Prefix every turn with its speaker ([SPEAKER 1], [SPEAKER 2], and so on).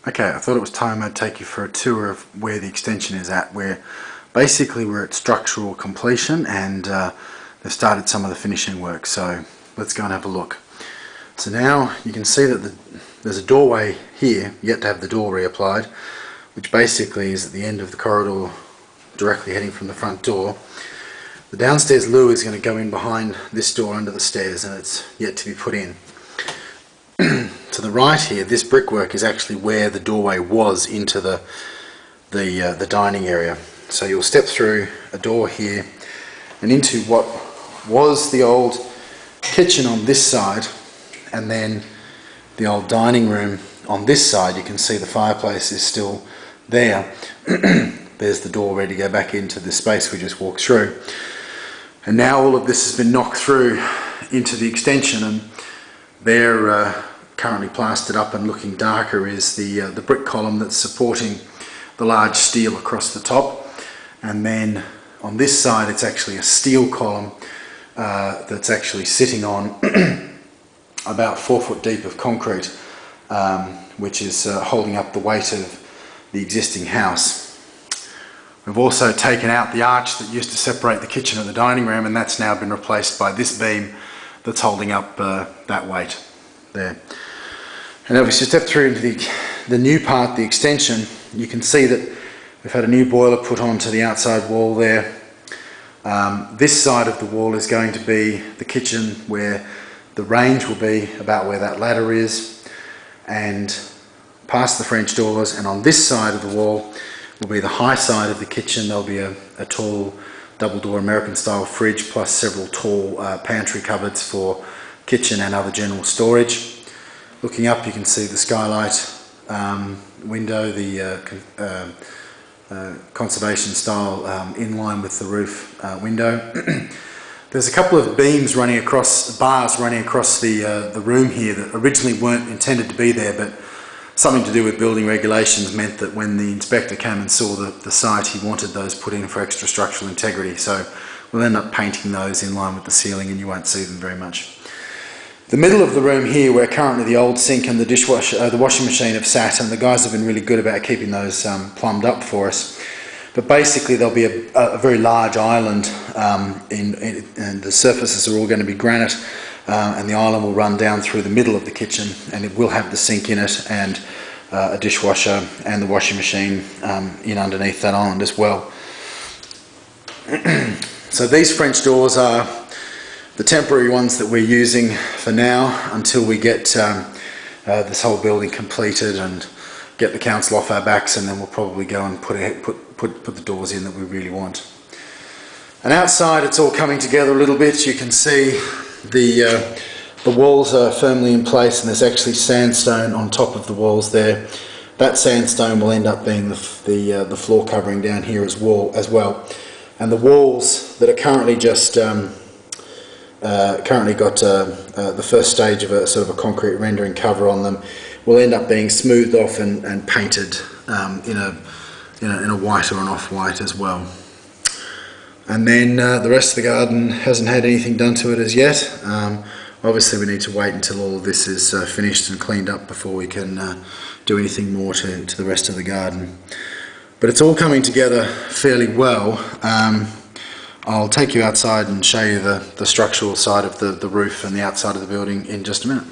[SPEAKER 1] Okay, I thought it was time I'd take you for a tour of where the extension is at, where basically we're at structural completion and they've started some of the finishing work, so let's go and have a look. So now you can see that there's a doorway here, yet to have the door reapplied, which basically is at the end of the corridor directly heading from the front door. The downstairs loo is going to go in behind this door under the stairs and it's yet to be put in. To the right here, this brickwork is actually where the doorway was into the dining area. So you'll step through a door here and into what was the old kitchen on this side, and then the old dining room on this side. You can see the fireplace is still there. There's the door ready to go back into the space we just walked through. And now all of this has been knocked through into the extension, and they're currently plastered up and looking darker is the brick column that's supporting the large steel across the top. And then on this side it's actually a steel column that's actually sitting on about 4 foot deep of concrete, which is holding up the weight of the existing house. We've also taken out the arch that used to separate the kitchen and the dining room, and that's now been replaced by this beam that's holding up that weight there. And if we step through into the new part, the extension, you can see that we've had a new boiler put onto the outside wall there. This side of the wall is going to be the kitchen, where the range will be about where that ladder is, and past the French doors. And on this side of the wall will be the high side of the kitchen. There'll be a tall double door American style fridge, plus several tall pantry cupboards for kitchen and other general storage. Looking up, you can see the skylight window, the conservation style inline with the roof window. There's a couple of beams running across, bars running across the room here that originally weren't intended to be there, but something to do with building regulations meant that when the inspector came and saw the site, he wanted those put in for extra structural integrity. So we'll end up painting those in line with the ceiling and you won't see them very much. The middle of the room here, where currently the old sink and the dishwasher, the washing machine have sat, and the guys have been really good about keeping those plumbed up for us. But basically there'll be a very large island, and the surfaces are all going to be granite, and the island will run down through the middle of the kitchen, and it will have the sink in it and a dishwasher and the washing machine in underneath that island as well. So these French doors are the temporary ones that we're using for now until we get this whole building completed and get the council off our backs, and then we'll probably go and put the doors in that we really want. And outside it's all coming together a little bit. You can see the walls are firmly in place, and there's actually sandstone on top of the walls there. That sandstone will end up being the floor covering down here as well. And the walls that are currently just currently got the first stage of a sort of a concrete rendering cover on them will end up being smoothed off and painted in a white or an off-white as well. And then the rest of the garden hasn't had anything done to it as yet. Obviously we need to wait until all of this is finished and cleaned up before we can do anything more to the rest of the garden. But it's all coming together fairly well. I'll take you outside and show you the structural side of the roof and the outside of the building in just a minute.